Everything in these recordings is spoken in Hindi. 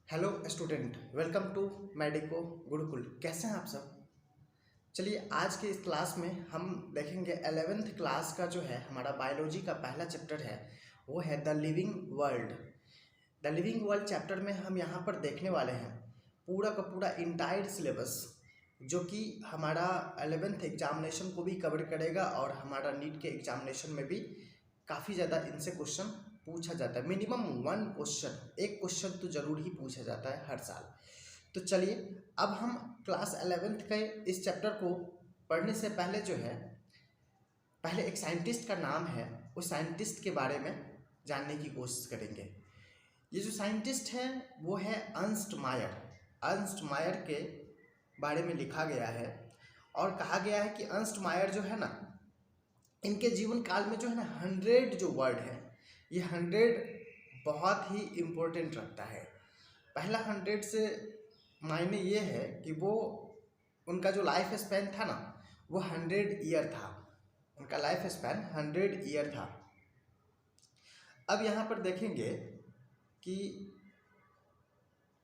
Hello student, welcome to medico Gurukul. कैसे हैं आप सब? चलिए, आज के इस क्लास में हम देखेंगे 11th क्लास का जो है हमारा बायोलॉजी का पहला चैप्टर है, वो है the living world. The living world chapter में हम यहाँ पर देखने वाले हैं पूरा का पूरा इंटायर सिलेबस, जो कि हमारा 11th एग्जामिनेशन को भी कवर करेगा और हमारा नीट के एग्जामिनेशन में भी काफ़ी ज़्यादा इनसे क्वेश्चन पूछा जाता है। मिनिमम एक क्वेश्चन तो जरूर ही पूछा जाता है हर साल। तो चलिए, अब हम क्लास 11th के इस चैप्टर को पढ़ने से पहले जो है, पहले एक साइंटिस्ट का नाम है, उस साइंटिस्ट के बारे में जानने की कोशिश करेंगे। ये जो साइंटिस्ट है वो है अर्नस्ट मायर। अर्नस्ट मायर के बारे में लिखा गया है और कहा गया है कि अर्नस्ट मायर जो है ना, इनके जीवन काल में जो है ना 100 जो वर्ड है, ये 100 बहुत ही इम्पोर्टेंट रखता है। पहला 100 से मायने ये है कि वो उनका जो लाइफ स्पैन था ना, वो 100 ईयर था। उनका लाइफ स्पैन 100 ईयर था। अब यहाँ पर देखेंगे कि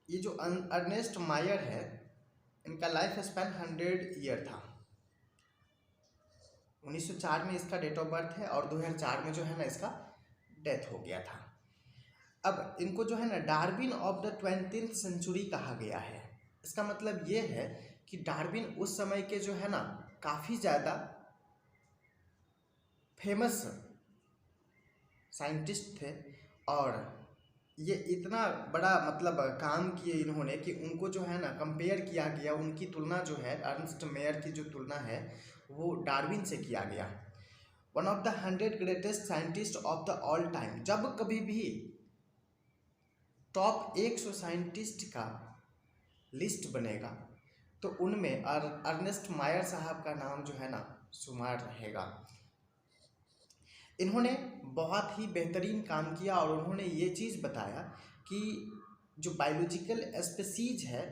ये जो अर्नेस्ट मायर है, इनका लाइफ स्पैन 100 ईयर था। 1904 में इसका डेट ऑफ बर्थ है और 2004 में जो है ना इसका डेथ हो गया था। अब इनको जो है ना Darwin of the 20th century कहा गया है। इसका मतलब ये है कि डार्विन उस समय के जो है ना काफ़ी ज़्यादा फेमस साइंटिस्ट थे और ये इतना बड़ा मतलब काम किए इन्होंने कि उनको जो है ना कंपेयर किया गया, उनकी तुलना जो है अर्नस्ट मेयर की जो तुलना है वो डार्विन से किया गया। One of the 100 greatest scientist of the all time. जब कभी भी टॉप 100 साइंटिस्ट का लिस्ट बनेगा तो उनमें अर्नेस्ट मायर साहब का नाम जो है ना शुमार रहेगा। इन्होंने बहुत ही बेहतरीन काम किया और उन्होंने ये चीज़ बताया कि जो बायोलॉजिकल स्पीसीज है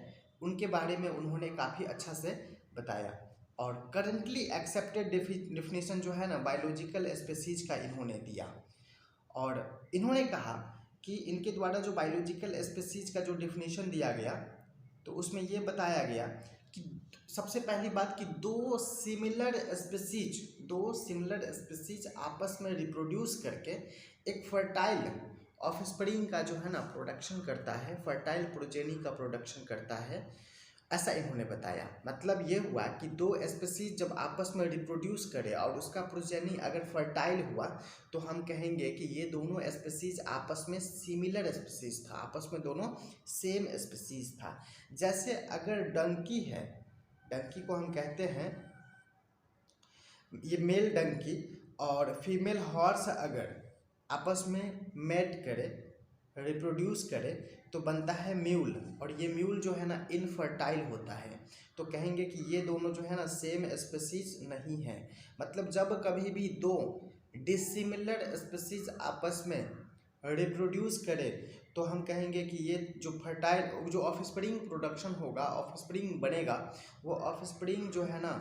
उनके बारे में उन्होंने काफ़ी अच्छा से बताया। और करंटली एक्सेप्टेड डेफिनेशन जो है ना बायोलॉजिकल स्पीसीज का इन्होंने दिया। और इन्होंने कहा कि इनके द्वारा जो बायोलॉजिकल स्पीसीज का जो डेफिनेशन दिया गया, तो उसमें ये बताया गया कि सबसे पहली बात कि दो सिमिलर स्पीसीज आपस में रिप्रोड्यूस करके एक फर्टाइल ऑफस्प्रिंग का जो है ना प्रोडक्शन करता है, फर्टाइल प्रोजेनी का प्रोडक्शन करता है, ऐसा इन्होंने बताया। मतलब ये हुआ कि दो स्पीसीज जब आपस में रिप्रोड्यूस करे और उसका प्रोजेनी अगर फर्टाइल हुआ तो हम कहेंगे कि ये दोनों स्पीसीज आपस में सिमिलर स्पीसीज था, आपस में दोनों सेम स्पीसीज था। जैसे अगर डंकी है, डंकी को हम कहते हैं ये मेल डंकी और फीमेल हॉर्स अगर आपस में मेट करे, रिप्रोड्यूस करे तो बनता है म्यूल, और ये म्यूल जो है ना इनफर्टाइल होता है। तो कहेंगे कि ये दोनों जो है ना सेम स्पीसीज नहीं है। मतलब जब कभी भी दो डिसिमिलर स्पीसीज आपस में रिप्रोड्यूस करे तो हम कहेंगे कि ये जो फर्टाइल जो ऑफस्प्रिंग प्रोडक्शन होगा, ऑफस्प्रिंग बनेगा, वो ऑफस्प्रिंग जो है ना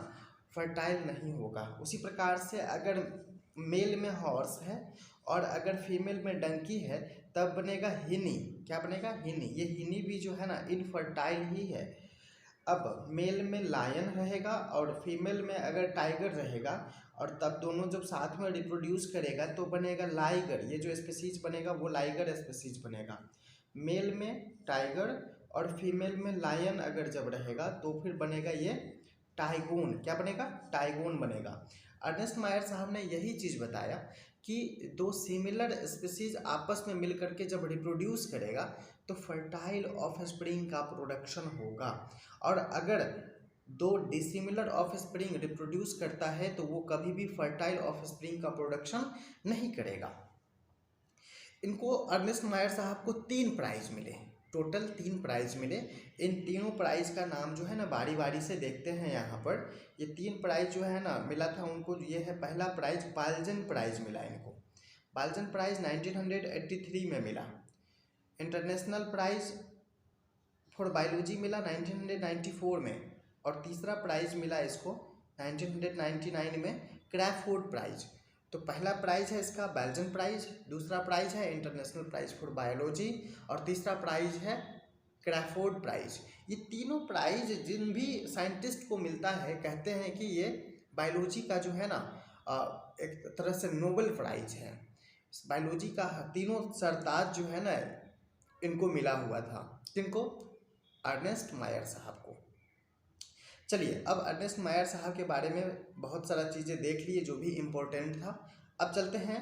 फर्टाइल नहीं होगा। उसी प्रकार से अगर मेल में हॉर्स है और अगर फीमेल में डंकी है तब बनेगा हिनी। क्या बनेगा? हिनी। ये हिनी भी जो है ना इनफर्टाइल ही है। अब मेल में लायन रहेगा और फीमेल में अगर टाइगर रहेगा और तब दोनों जब साथ में रिप्रोड्यूस करेगा तो बनेगा लाइगर। ये जो स्पीसीज बनेगा वो लाइगर स्पीसीज बनेगा। मेल में टाइगर और फीमेल में लायन अगर जब रहेगा तो फिर बनेगा ये टाइगोन। क्या बनेगा? टाइगोन बनेगा। अर्नेस्ट मायर साहब ने यही चीज़ बताया कि दो सिमिलर स्पीसीज आपस में मिलकर के जब रिप्रोड्यूस करेगा तो फर्टाइल ऑफस्प्रिंग का प्रोडक्शन होगा, और अगर दो डिसिमिलर ऑफस्प्रिंग रिप्रोड्यूस करता है तो वो कभी भी फर्टाइल ऑफस्प्रिंग का प्रोडक्शन नहीं करेगा। इनको अर्नेस्ट मायर साहब को 3 प्राइज मिले, टोटल 3 प्राइज मिले। इन तीनों प्राइज का नाम जो है ना बारी बारी से देखते हैं। यहाँ पर ये 3 प्राइज जो है ना मिला था उनको, ये है पहला प्राइज बाल्जन प्राइज मिला इनको। बाल्जन प्राइज 1983 में मिला। इंटरनेशनल प्राइज फॉर बायोलॉजी मिला 1994 में, और तीसरा प्राइज मिला इसको 1999 में क्रैफोर्ड प्राइज। तो पहला प्राइज है इसका बेल्जियन प्राइज, दूसरा प्राइज है इंटरनेशनल प्राइज फॉर बायोलॉजी और तीसरा प्राइज है क्रैफोर्ड प्राइज। ये तीनों प्राइज जिन भी साइंटिस्ट को मिलता है कहते हैं कि ये बायोलॉजी का जो है ना एक तरह से नोबेल प्राइज है। बायोलॉजी का तीनों सरताज जो है ना इनको मिला हुआ था। किनको? अर्नेस्ट मायर साहब को। चलिए, अब अर्नेस्ट मायर साहब के बारे में बहुत सारा चीज़ें देख लिए जो भी इम्पोर्टेंट था। अब चलते हैं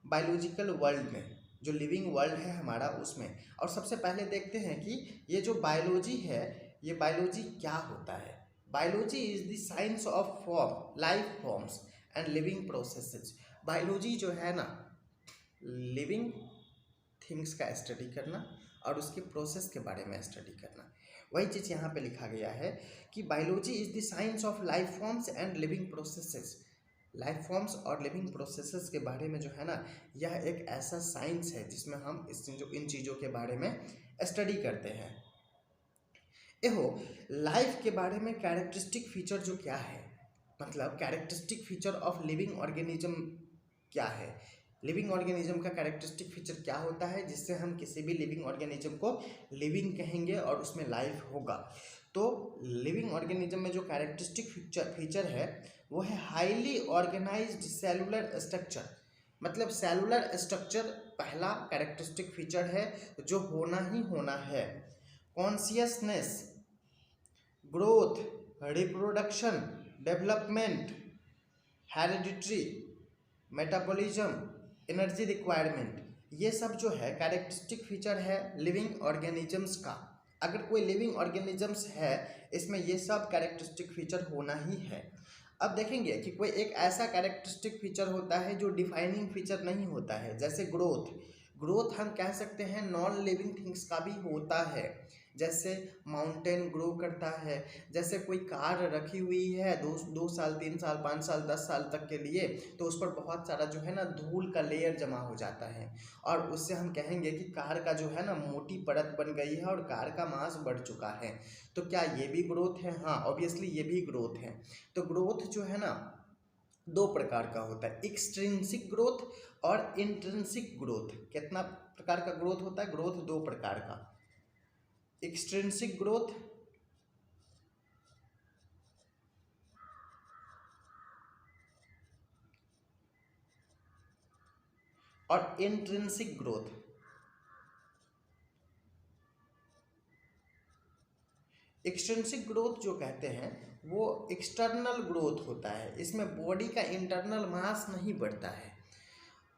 बायोलॉजिकल वर्ल्ड में, जो लिविंग वर्ल्ड है हमारा उसमें। और सबसे पहले देखते हैं कि ये जो बायोलॉजी है, ये बायोलॉजी क्या होता है। Biology is the science of form, life forms and living processes. Biology जो है ना, लिविंग थिंग्स का स्टडी करना और उसके प्रोसेस के बारे में स्टडी करना। वही चीज़ यहाँ पे लिखा गया है कि biology is the science of life forms and living processes. Life forms और लिविंग प्रोसेसेस के बारे में जो है ना, यह एक ऐसा साइंस है जिसमें हम इन चीज़ों के बारे में स्टडी करते हैं। एहो, लाइफ के बारे में कैरेक्टरिस्टिक फीचर जो क्या है, मतलब characteristic feature of living organism क्या है। लिविंग ऑर्गेनिज्म का कैरेक्टरिस्टिक फीचर क्या होता है जिससे हम किसी भी लिविंग ऑर्गेनिज्म को लिविंग कहेंगे और उसमें लाइफ होगा। तो लिविंग ऑर्गेनिज्म में जो कैरेक्टरिस्टिक फीचर है वो है हाईली ऑर्गेनाइज्ड सेलुलर स्ट्रक्चर। मतलब सेलुलर स्ट्रक्चर पहला कैरेक्टरिस्टिक फीचर है जो होना ही होना है। Consciousness, growth, reproduction, development, hereditary, metabolism, energy requirement, ये सब जो है कैरेक्टरिस्टिक फीचर है लिविंग ऑर्गेनिजम्स का। अगर कोई लिविंग ऑर्गेनिजम्स है इसमें ये सब कैरेक्टरिस्टिक फीचर होना ही है। अब देखेंगे कि कोई एक ऐसा कैरेक्टरिस्टिक फीचर होता है जो डिफाइनिंग फीचर नहीं होता है, जैसे ग्रोथ। ग्रोथ हम कह सकते हैं नॉन लिविंग थिंग्स का भी होता है, जैसे माउंटेन ग्रो करता है। जैसे कोई कार रखी हुई है 2 साल 3 साल 5 साल 10 साल तक के लिए, तो उस पर बहुत सारा जो है ना धूल का लेयर जमा हो जाता है और उससे हम कहेंगे कि कार का जो है ना मोटी परत बन गई है और कार का मास बढ़ चुका है। तो क्या ये भी ग्रोथ है? हाँ, ऑब्वियसली ये भी ग्रोथ है। तो ग्रोथ जो है ना 2 प्रकार का होता है, एक्सट्रिंसिक ग्रोथ और इंट्रिंसिक ग्रोथ। कितना प्रकार का ग्रोथ होता है? ग्रोथ 2 प्रकार का, एक्सट्रिंसिक ग्रोथ और इंट्रिंसिक ग्रोथ। एक्सट्रिंसिक ग्रोथ जो कहते हैं वो एक्सटर्नल ग्रोथ होता है, इसमें बॉडी का इंटरनल मास नहीं बढ़ता है,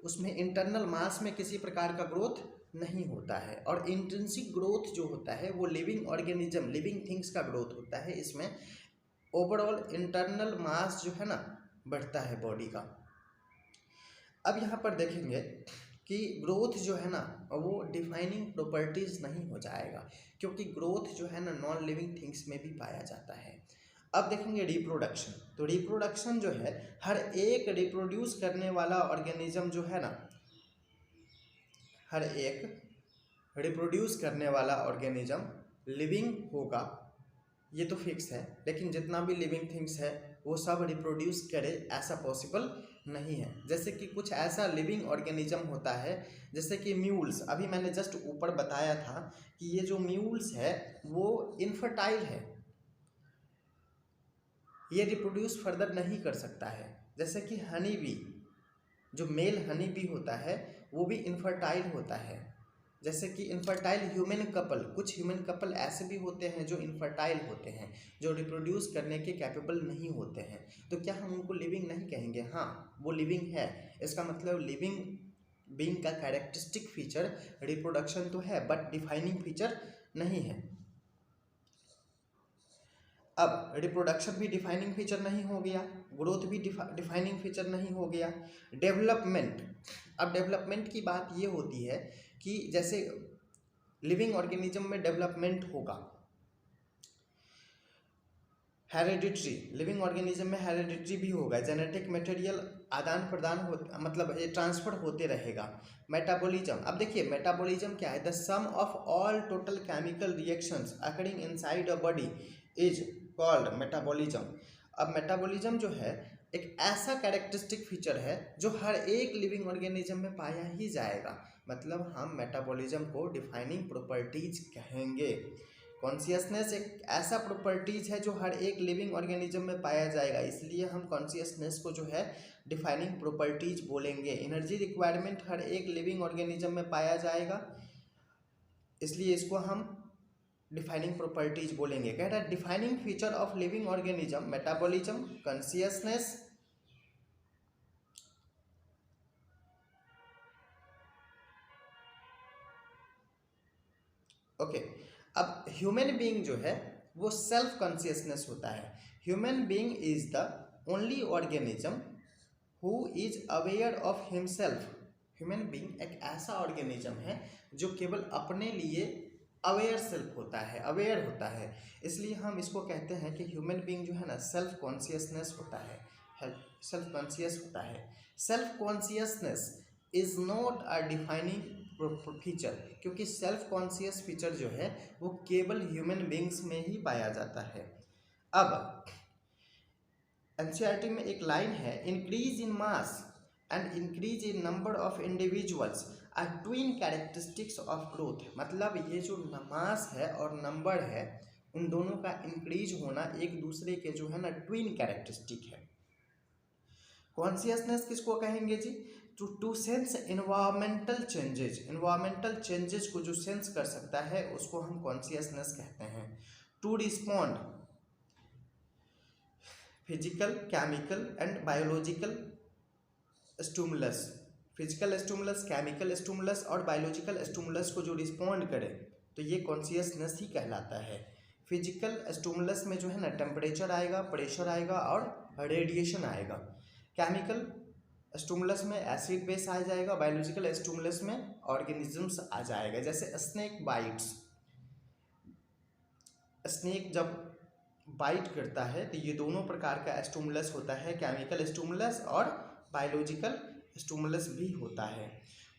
उसमें इंटरनल मास में किसी प्रकार का ग्रोथ नहीं होता है। और इंट्रिंसिक ग्रोथ जो होता है वो लिविंग ऑर्गेनिज्म, लिविंग थिंग्स का ग्रोथ होता है, इसमें ओवरऑल इंटरनल मास जो है ना बढ़ता है बॉडी का। अब यहाँ पर देखेंगे कि ग्रोथ जो है ना वो डिफाइनिंग प्रॉपर्टीज नहीं हो जाएगा, क्योंकि ग्रोथ जो है ना नॉन लिविंग थिंग्स में भी पाया जाता है। अब देखेंगे रिप्रोडक्शन। तो रिप्रोडक्शन जो है, हर एक रिप्रोड्यूस करने वाला ऑर्गेनिज्म जो है ना, हर एक रिप्रोड्यूस करने वाला ऑर्गेनिज्म लिविंग होगा, ये तो फिक्स है। लेकिन जितना भी लिविंग थिंग्स है वो सब रिप्रोड्यूस करे ऐसा पॉसिबल नहीं है। जैसे कि कुछ ऐसा लिविंग ऑर्गेनिज्म होता है जैसे कि म्यूल्स, अभी मैंने जस्ट ऊपर बताया था कि ये जो म्यूल्स है वो इनफर्टाइल है, ये रिप्रोड्यूस फर्दर नहीं कर सकता है। जैसे कि हनी बी, जो मेल हनी बी होता है वो भी इनफर्टाइल होता है। जैसे कि इनफर्टाइल ह्यूमन कपल, कुछ ह्यूमन कपल ऐसे भी होते हैं जो इनफर्टाइल होते हैं, जो रिप्रोड्यूस करने के कैपेबल नहीं होते हैं। तो क्या हम उनको लिविंग नहीं कहेंगे? हाँ, वो लिविंग है। इसका मतलब लिविंग बीइंग का कैरेक्टरिस्टिक फीचर रिप्रोडक्शन तो है बट डिफाइनिंग फीचर नहीं है। अब रिप्रोडक्शन भी डिफाइनिंग फीचर नहीं हो गया, ग्रोथ भी डिफाइनिंग फीचर नहीं हो गया। डेवलपमेंट, अब डेवलपमेंट की बात ये होती है कि जैसे लिविंग ऑर्गेनिज्म में डेवलपमेंट होगा। हेरिडिटरी, लिविंग ऑर्गेनिज्म में हेरिडिटरी भी होगा, जेनेटिक मटेरियल आदान प्रदान हो, मतलब ये ट्रांसफर होते रहेगा। मेटाबॉलिज्म, अब देखिए मेटाबॉलिज्म क्या है? The sum of all total chemical reactions occurring inside a body is called metabolism. अब मेटाबॉलिज्म जो है एक ऐसा कैरेक्टरिस्टिक फीचर है जो हर एक लिविंग ऑर्गेनिज्म में पाया ही जाएगा। मतलब हम मेटाबॉलिज्म को डिफाइनिंग प्रॉपर्टीज कहेंगे। कॉन्शियसनेस एक ऐसा प्रॉपर्टीज है जो हर एक लिविंग ऑर्गेनिज्म में पाया जाएगा, इसलिए हम कॉन्शियसनेस को जो है डिफाइनिंग प्रॉपर्टीज बोलेंगे। एनर्जी रिक्वायरमेंट हर एक लिविंग ऑर्गेनिज्म में पाया जाएगा, इसलिए इसको हम डिफाइनिंग प्रॉपर्टीज बोलेंगे। कह रहा है defining feature of living organism metabolism, consciousness, okay. अब ह्यूमन बीइंग जो है वो सेल्फ कॉन्शियसनेस होता है। Human being is the only organism who is aware of himself. Human being एक ऐसा ऑर्गेनिज्म है जो केवल अपने लिए अवेयर सेल्फ होता है, अवेयर होता है, इसलिए हम इसको कहते हैं कि ह्यूमन बीइंग जो है ना सेल्फ कॉन्शियसनेस होता है, सेल्फ कॉन्शियस होता है। Self consciousness is not a defining feature, क्योंकि सेल्फ कॉन्शियस फीचर जो है वो केवल ह्यूमन बीइंग्स में ही पाया जाता है। अब एनसीईआरटी में एक लाइन है, increase in mass and increase in number of individuals are twin characteristics of growth. मतलब ये जो मास है और नंबर है उन दोनों का इंक्रीज होना एक दूसरे के जो है ना ट्विन कैरेक्टरिस्टिक है। कॉन्शियसनेस किसको कहेंगे जी? To sense environmental changes, environmental changes को जो सेंस कर सकता है उसको हम कॉन्शियसनेस कहते हैं। To respond physical, chemical and biological stimulus, physical stimulus, chemical stimulus और बायोलॉजिकल स्टिमुलस को जो रिस्पॉन्ड करे तो ये कॉन्शियसनेस ही कहलाता है। फिजिकल स्टिमुलस में जो है ना टेम्परेचर आएगा, प्रेशर आएगा और रेडिएशन आएगा। केमिकल स्टिमुलस में एसिड बेस आ जाएगा, बायोलॉजिकल स्टिमुलस में ऑर्गेनिजम्स आ जाएगा। जैसे स्नेक बाइट्स, स्नेक जब बाइट करता है तो ये दोनों प्रकार का स्टिमुलस होता है, केमिकल स्टिमुलस और बायोलॉजिकल स्टिमुलस भी होता है।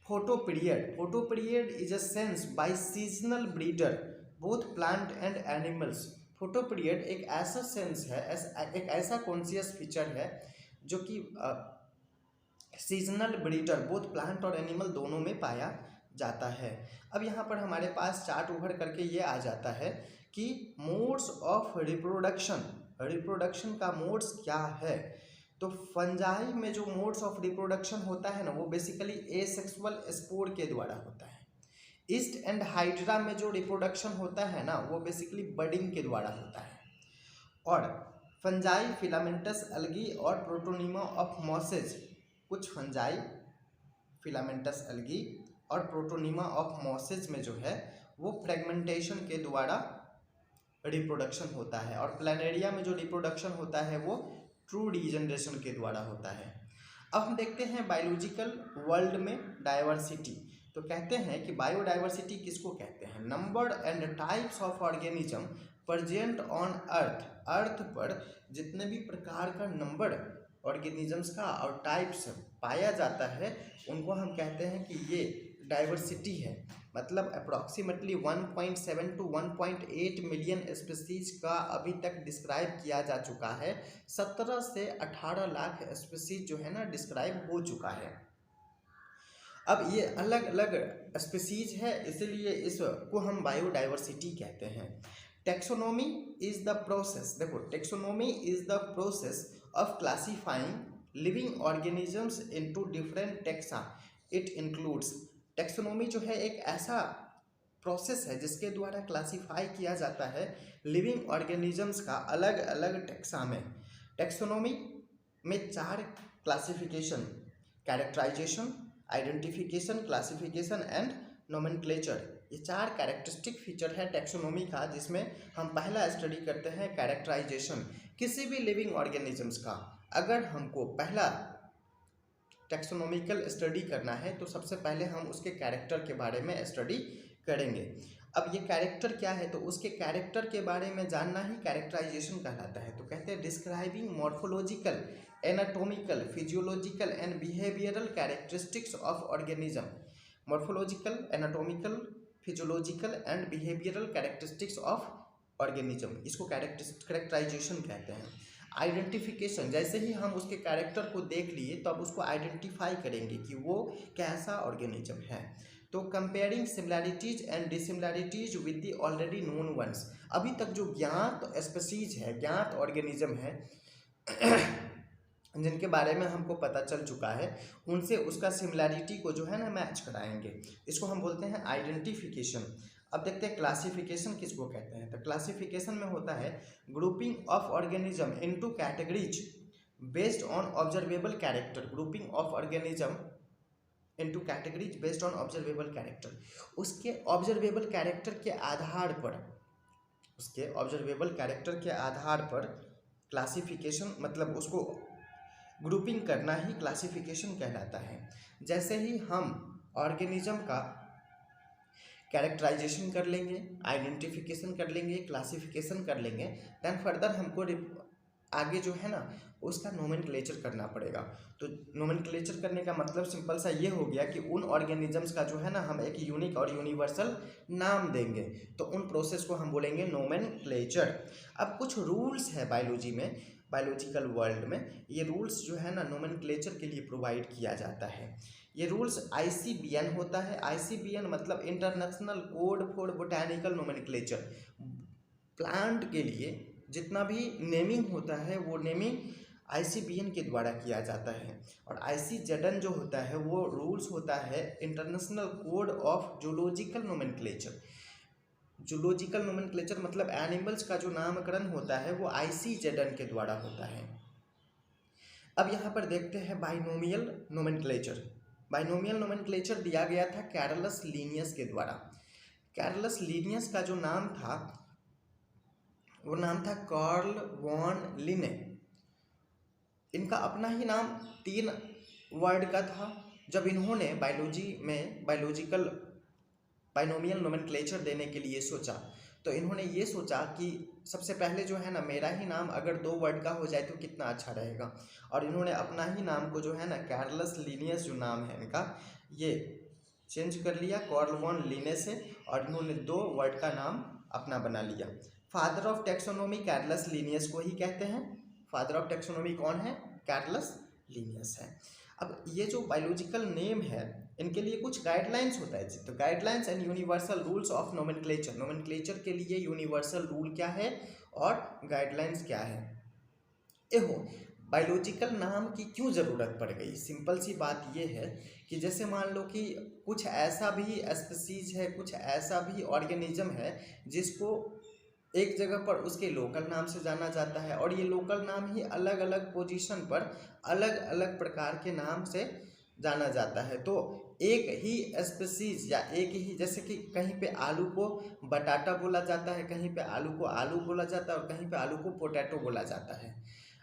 Photoperiod, photoperiod is a sense by seasonal breeder both plant and animals. Photoperiod एक ऐसा सेंस है, एक ऐसा कॉन्शियस फीचर है जो कि सीजनल ब्रीडर बोथ प्लांट और एनिमल दोनों में पाया जाता है। अब यहाँ पर हमारे पास चार्ट उभर करके ये आ जाता है कि मोड्स ऑफ रिप्रोडक्शन, रिप्रोडक्शन का मोड्स क्या है। तो फंजाई में जो मोड्स ऑफ रिप्रोडक्शन होता है ना वो बेसिकली एसेक्सुअल स्पोर के द्वारा होता है। ईस्ट एंड हाइड्रा में जो रिप्रोडक्शन होता है ना वो बेसिकली बडिंग के द्वारा होता है। और फंजाई, फिलामेंटस एल्गी और प्रोटोनिमा ऑफ मॉसेज, कुछ फंजाई, फिलामेंटस एल्गी और प्रोटोनिमा ऑफ मॉसेज में जो है वो फ्रेगमेंटेशन के द्वारा रिप्रोडक्शन होता है। और प्लानेरिया में जो रिप्रोडक्शन होता है वो ट्रू डीजनरेशन के द्वारा होता है। अब हम देखते हैं बायोलॉजिकल वर्ल्ड में डाइवर्सिटी। तो कहते हैं कि बायोडाइवर्सिटी किसको कहते हैं? Number and types of organism present on earth, earth पर जितने भी प्रकार का नंबर ऑर्गेनिजम्स का और टाइप्स पाया जाता है उनको हम कहते हैं कि ये डाइवर्सिटी है। मतलब अप्रॉक्सीमेटली 1.7 to 1.8 मिलियन स्पीसीज का अभी तक डिस्क्राइब किया जा चुका है। 17 से 18 लाख स्पीसीज जो है ना डिस्क्राइब हो चुका है। अब ये अलग अलग स्पीसीज है, इसलिए इसको हम बायोडाइवर्सिटी कहते हैं। टेक्सोनोमी इज द प्रोसेस, देखो taxonomy is the process of classifying living organisms into different taxa. It includes, taxonomy जो है एक ऐसा प्रोसेस है जिसके द्वारा क्लासीफाई किया जाता है लिविंग ऑर्गेनिजम्स का अलग अलग टेक्सा में। टेक्सोनोमी में 4 classification, characterization, identification, classification and nomenclature, ये 4 कैरेक्टरिस्टिक फीचर है टेक्सोनोमी का, जिसमें हम पहला स्टडी करते हैं कैरेक्टराइजेशन। किसी भी लिविंग ऑर्गेनिजम्स का अगर हमको पहला टेक्सोनोमिकल स्टडी करना है तो सबसे पहले हम उसके कैरेक्टर के बारे में स्टडी करेंगे। अब ये कैरेक्टर क्या है तो उसके कैरेक्टर के बारे में जानना ही कैरेक्टराइजेशन कहलाता है। तो कहते हैं describing morphological, anatomical, physiological and behavioural characteristics of organism. Morphological, anatomical, physiological and behavioural characteristics of organism, इसको कैरेक्टराइजेशन कहते हैं। आइडेंटिफिकेशन, जैसे ही हम उसके कैरेक्टर को देख लिए तो अब उसको आइडेंटिफाई करेंगे कि वो कैसा ऑर्गेनिज्म है। तो comparing similarities and dissimilarities with the already known once, अभी तक जो ज्ञात स्पीसीज है, ज्ञात ऑर्गेनिज्म है जिनके बारे में हमको पता चल चुका है, उनसे उसका सिमिलैरिटी को जो है ना मैच कराएंगे, इसको हम बोलते हैं आइडेंटिफिकेशन। अब देखते हैं क्लासिफिकेशन किसको कहते हैं। तो क्लासिफिकेशन में होता है grouping of organism into categories based on observable character, grouping of organism into categories based on observable character, उसके ऑब्जर्वेबल कैरेक्टर के आधार पर, उसके ऑब्जर्वेबल कैरेक्टर के आधार पर क्लासिफिकेशन, मतलब उसको ग्रुपिंग करना ही क्लासिफिकेशन कहलाता है। जैसे ही हम ऑर्गेनिज्म का कैरेक्टराइजेशन कर लेंगे, आइडेंटिफिकेशन कर लेंगे, क्लासिफिकेशन कर लेंगे, देन फर्दर हमको आगे जो है ना उसका नोमेनक्लेचर करना पड़ेगा। तो नोमेनक्लेचर करने का मतलब सिंपल सा ये हो गया कि उन ऑर्गेनिजम्स का जो है ना हम एक यूनिक और यूनिवर्सल नाम देंगे, तो उन प्रोसेस को हम बोलेंगे नोमेनक्लेचर। अब कुछ रूल्स है बायोलॉजी में, बायोलॉजिकल वर्ल्ड में, ये रूल्स जो है ना नोमेनक्लेचर के लिए प्रोवाइड किया जाता है। ये रूल्स ICBN होता है। ICBN मतलब international code for botanical nomenclature. Plant के लिए जितना भी नेमिंग होता है वो नेमिंग ICBN के द्वारा किया जाता है। और ICZN जो होता है वो रूल्स होता है international code of zoological nomenclature. Zoological nomenclature मतलब एनिमल्स का जो नामकरण होता है वो ICZN के द्वारा होता है। अब यहाँ पर देखते हैं बाइनोमियल नोमेनक्लेचर। बाइनोमियल नोमेनक्लेचर दिया गया था कैरलस लीनियस के द्वारा। कैरलस लीनियस का जो नाम था वो नाम था कार्ल वॉन लिने। इनका अपना ही नाम 3 वर्ड का था। जब इन्होंने बायोलॉजी में बायोलॉजिकल बाइनोमियल नोमेनक्लेचर देने के लिए सोचा तो इन्होंने ये सोचा कि सबसे पहले जो है ना मेरा ही नाम अगर 2 वर्ड का हो जाए तो कितना अच्छा रहेगा, और इन्होंने अपना ही नाम को जो है ना कैरलस लीनियस जो नाम है इनका ये चेंज कर लिया कार्ल वॉन लिने से, और इन्होंने 2 वर्ड का नाम अपना बना लिया। Father of taxonomy Carlos Linnaeus को ही कहते हैं। फादर ऑफ टेक्सोनोमी कौन है? कैरलस लीनियस है। अब ये जो बायोलॉजिकल नेम है इनके लिए कुछ गाइडलाइंस होता है। तो guidelines and universal rules of nomenclature, nomenclature के लिए यूनिवर्सल रूल क्या है और गाइडलाइंस क्या है। एहो बायोलॉजिकल नाम की क्यों ज़रूरत पड़ गई? सिंपल सी बात ये है कि जैसे मान लो कि कुछ ऐसा भी स्पीसीज है, कुछ ऐसा भी ऑर्गेनिज्म है जिसको एक जगह पर उसके लोकल नाम से जाना जाता है, और ये लोकल नाम ही अलग अलग पोजीशन पर अलग अलग प्रकार के नाम से जाना जाता है। तो एक ही स्पीसीज या एक ही, जैसे कि कहीं पे आलू को बटाटा बोला जाता है, कहीं पे आलू को आलू बोला जाता है, और कहीं पे आलू को पोटैटो बोला जाता है।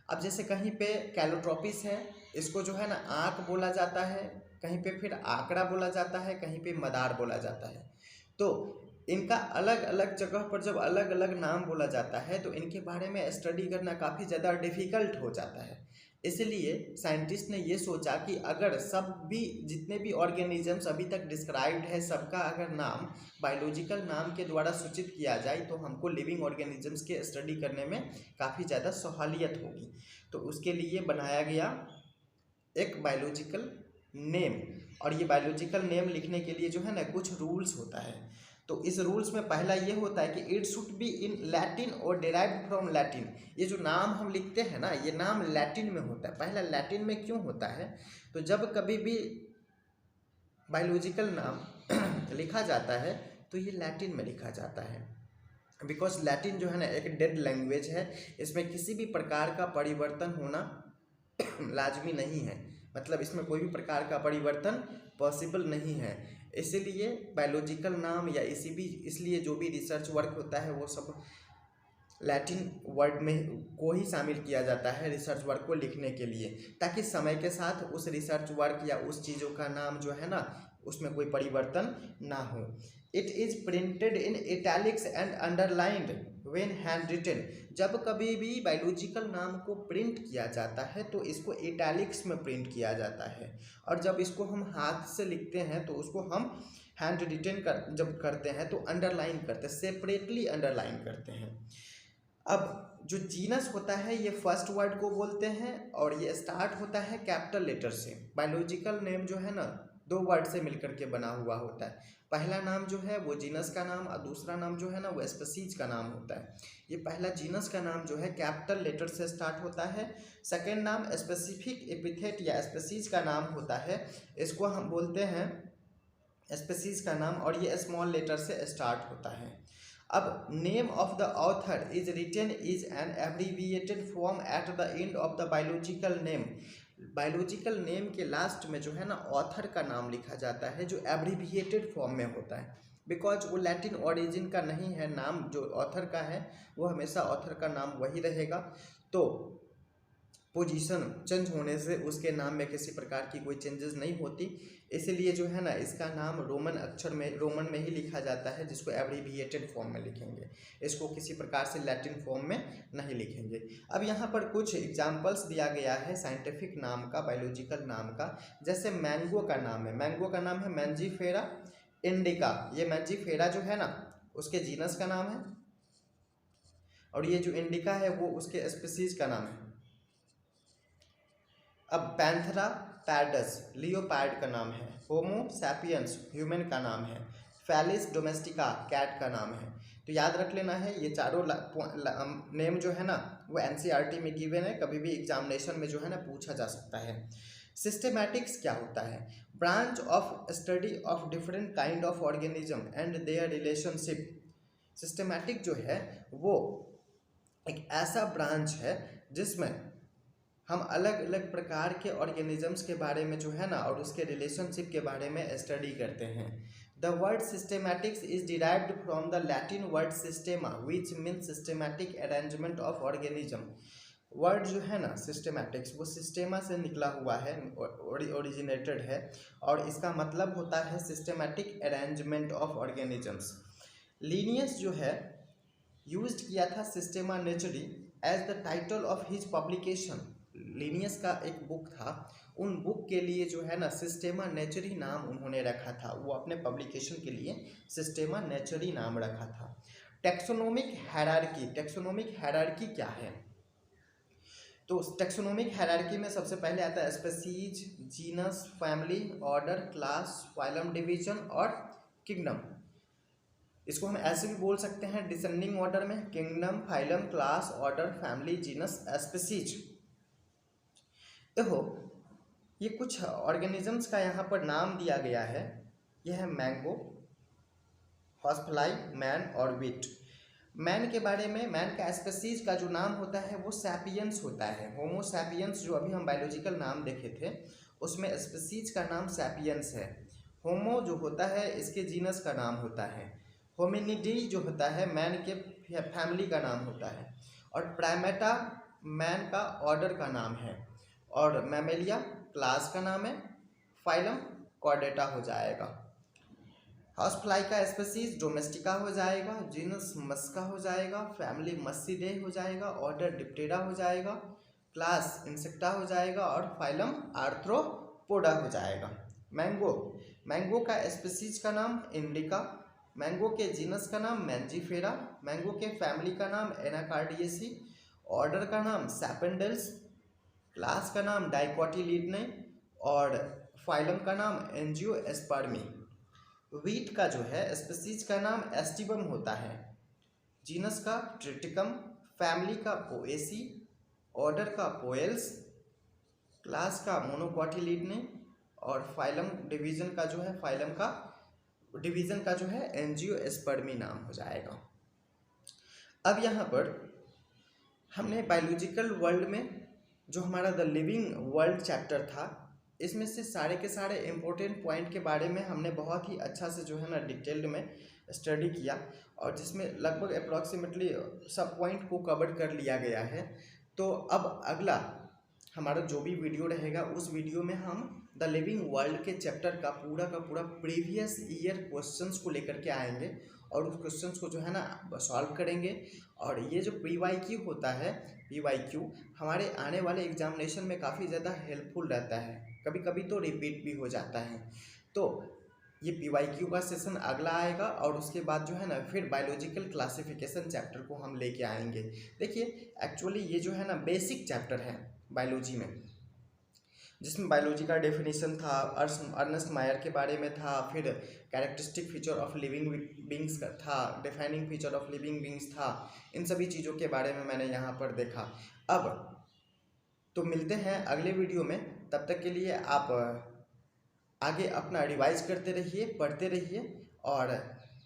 अब जैसे कहीं पे कैलोट्रोपिस है, इसको जो है ना आँख बोला जाता है, कहीं पे फिर आंकड़ा बोला जाता है, कहीं पे मदार बोला जाता है। तो इनका अलग अलग जगह पर जब अलग अलग नाम बोला जाता है तो इनके बारे में स्टडी करना काफ़ी ज़्यादा डिफ़िकल्ट हो जाता है। इसलिए साइंटिस्ट ने ये सोचा कि अगर सब भी जितने भी ऑर्गेनिजम्स अभी तक डिस्क्राइब्ड है सबका अगर नाम बायोलॉजिकल नाम के द्वारा सूचित किया जाए तो हमको लिविंग ऑर्गेनिजम्स के स्टडी करने में काफ़ी ज़्यादा सहूलियत होगी। तो उसके लिए बनाया गया एक बायोलॉजिकल नेम, और ये बायोलॉजिकल नेम लिखने के लिए जो है ना कुछ रूल्स होता है। तो इस रूल्स में पहला ये होता है कि it should be in Latin और डिराइव्ड फ्रॉम लैटिन। ये जो नाम हम लिखते हैं ना ये नाम लैटिन में होता है। पहला लैटिन में क्यों होता है? तो जब कभी भी बायोलॉजिकल नाम लिखा जाता है तो ये लैटिन में लिखा जाता है, बिकॉज लैटिन जो है ना एक डेड लैंग्वेज है, इसमें किसी भी प्रकार का परिवर्तन होना लाजमी नहीं है, मतलब इसमें कोई भी प्रकार का परिवर्तन पॉसिबल नहीं है। इसीलिए बायोलॉजिकल नाम या इसलिए जो भी रिसर्च वर्क होता है वो सब लैटिन वर्ड में को ही शामिल किया जाता है रिसर्च वर्क को लिखने के लिए, ताकि समय के साथ उस रिसर्च वर्क या उस चीज़ों का नाम जो है ना उसमें कोई परिवर्तन ना हो। It is printed in italics and underlined when hand written. जब कभी भी बायोलॉजिकल नाम को प्रिंट किया जाता है तो इसको इटैलिक्स में प्रिंट किया जाता है, और जब इसको हम हाथ से लिखते हैं तो उसको हम हैंड रिटन जब करते हैं तो अंडरलाइन करते हैं, सेपरेटली अंडरलाइन करते हैं। अब जो जीनस होता है ये फर्स्ट वर्ड को बोलते हैं और ये स्टार्ट होता है कैपिटल लेटर से। बायोलॉजिकल नेम जो है ना दो वर्ड से मिलकर के बना हुआ होता है। पहला नाम जो है वो जीनस का नाम और दूसरा नाम जो है ना वो स्पीशीज का नाम होता है। ये पहला जीनस का नाम जो है कैपिटल लेटर से स्टार्ट होता है। सेकेंड नाम स्पेसिफिक एपिथेट या स्पीशीज का नाम होता है, इसको हम बोलते हैं स्पीशीज का नाम, और ये स्मॉल लेटर से स्टार्ट होता है। अब name of the author is written is an abbreviated form at the end of the biological name. Biological name के लास्ट में जो है ना ऑथर का नाम लिखा जाता है, जो एब्रीविएटेड फॉर्म में होता है, बिकॉज वो लैटिन ओरिजिन का नहीं है। नाम जो ऑथर का है वो हमेशा ऑथर का नाम वही रहेगा। तो पोजीशन चेंज होने से उसके नाम में किसी प्रकार की कोई चेंजेस नहीं होती, इसलिए जो है ना इसका नाम रोमन में ही लिखा जाता है, जिसको एब्रीविएटेड फॉर्म में लिखेंगे। इसको किसी प्रकार से लैटिन फॉर्म में नहीं लिखेंगे। अब यहाँ पर कुछ एग्जाम्पल्स दिया गया है साइंटिफिक नाम का, बायोलॉजिकल नाम का। जैसे मैंगो का नाम है, मैंगो का नाम है मैंजीफेरा इंडिका। ये मैंजीफेरा जो है ना उसके जीनस का नाम है, और ये जो इंडिका है वो उसके स्पीशीज का नाम है। अब पैंथरा पैडस लियोपार्ड का नाम है, होमो सैपियंस ह्यूमन का नाम है, फैलिस डोमेस्टिका कैट का नाम है। तो याद रख लेना है, ये चारों नेम जो है ना वो एनसीईआरटी में गिवन है, कभी भी एग्जामिनेशन में जो है ना पूछा जा सकता है। सिस्टेमैटिक्स क्या होता है? Branch of study of different kind of organism and their relationship. Systematic जो है वो एक ऐसा ब्रांच है जिसमें हम अलग अलग प्रकार के ऑर्गेनिजम्स के बारे में जो है ना और उसके रिलेशनशिप के बारे में स्टडी करते हैं। The word systematics is derived from the Latin word systema which means systematic arrangement of organism. Word जो है ना सिस्टेमैटिक्स वो सिस्टेमा से निकला हुआ है, ओरिजिनेटेड है, और इसका मतलब होता है systematic arrangement of organisms. Linnaeus जो है यूज्ड किया था Systema Naturae as the title of his publication. Linnaeus का एक बुक था, उन बुक के लिए जो है ना सिस्टेमा नेचुरी नाम उन्होंने रखा था, वो अपने पब्लिकेशन के लिए सिस्टेमा नेचुरी नाम रखा था। टेक्सोनोमिक हायरार्की, टेक्सोनोमिक हायरार्की क्या है? तो टेक्सोनोमिक हायरार्की में सबसे पहले आता है species, genus, family, order, class, phylum, division और किंगडम। इसको हम ऐसे भी बोल सकते हैं डिसेंडिंग ऑर्डर में, kingdom, phylum, class, order, family, genus, species. देखो ये कुछ ऑर्गेनिजम्स का यहाँ पर नाम दिया गया है। यह है मैंगो, हॉर्सफ्लाई, मैन और वीट। मैन के बारे में, मैन का स्पीशीज का जो नाम होता है वो सैपियंस होता है। होमो सैपियंस जो अभी हम बायोलॉजिकल नाम देखे थे उसमें स्पीशीज का नाम सैपियंस है। होमो जो होता है इसके जीनस का नाम होता है। होमिनिडी जो होता है मैन के फैमिली का नाम होता है, और प्राइमेटा मैन का ऑर्डर का नाम है, और मैमेलिया क्लास का नाम है, फाइलम कॉर्डेटा हो जाएगा। हाउसफ्लाई का स्पीशीज डोमेस्टिका हो जाएगा, जीनस मस्का हो जाएगा, फैमिली मस्सीडे हो जाएगा, ऑर्डर डिप्टेरा हो जाएगा, क्लास इंसेक्टा हो जाएगा, और फाइलम आर्थ्रोपोडा हो जाएगा। मैंगो, मैंगो का स्पीशीज का नाम इंडिका, मैंगो के जीनस का नाम मैंजीफेरा, मैंगो के फैमिली का नाम एनाकार्डियेसी, ऑर्डर का नाम सैपेंडल्स, क्लास का नाम डाइकोटिलिडने, और फाइलम का नाम एंजियोस्पर्मी। वीट का जो है स्पीशीज का नाम एस्टिबम होता है, जीनस का ट्रिटिकम, फैमिली का पोएसी, ऑर्डर का पोएल्स, क्लास का मोनोकोटिलिडने, और फाइलम डिवीजन का जो है डिवीजन का जो है एंजियोस्पर्मी नाम हो जाएगा। अब यहाँ पर हमने बायोलॉजिकल वर्ल्ड में जो हमारा द लिविंग वर्ल्ड चैप्टर था, इसमें से सारे के सारे इम्पोर्टेंट पॉइंट के बारे में हमने बहुत ही अच्छा से जो है ना डिटेल्ड में स्टडी किया, और जिसमें लगभग अप्रॉक्सीमेटली सब पॉइंट को कवर कर लिया गया है। तो अब अगला हमारा जो भी वीडियो रहेगा उस वीडियो में हम द लिविंग वर्ल्ड के चैप्टर का पूरा प्रीवियस ईयर क्वेश्चंस को लेकर के आएंगे, और उस क्वेश्चंस को जो है ना सॉल्व करेंगे। और ये जो PYQ होता है, PYQ हमारे आने वाले एग्जामिनेशन में काफ़ी ज़्यादा हेल्पफुल रहता है, कभी कभी तो रिपीट भी हो जाता है। तो ये PYQ का सेशन अगला आएगा और उसके बाद जो है ना फिर बायोलॉजिकल क्लासिफिकेशन चैप्टर को हम लेके आएंगे। देखिए एक्चुअली ये जो है ना बेसिक चैप्टर है बायोलॉजी में, जिसमें बायोलॉजी का डेफिनेशन था, अर्नेस्ट मायर के बारे में था, फिर characteristic feature of living beings का था, defining feature of living beings था। इन सभी चीज़ों के बारे में मैंने यहाँ पर देखा। अब तो मिलते हैं अगले वीडियो में, तब तक के लिए आप आगे अपना रिवाइज करते रहिए, पढ़ते रहिए। और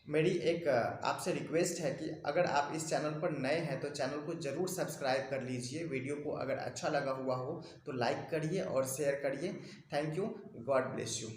मेरी एक आपसे रिक्वेस्ट है कि अगर आप इस चैनल पर नए हैं तो चैनल को ज़रूर सब्सक्राइब कर लीजिए। वीडियो को अगर अच्छा लगा हुआ हो तो लाइक करिए और शेयर करिए। Thank you, God bless you.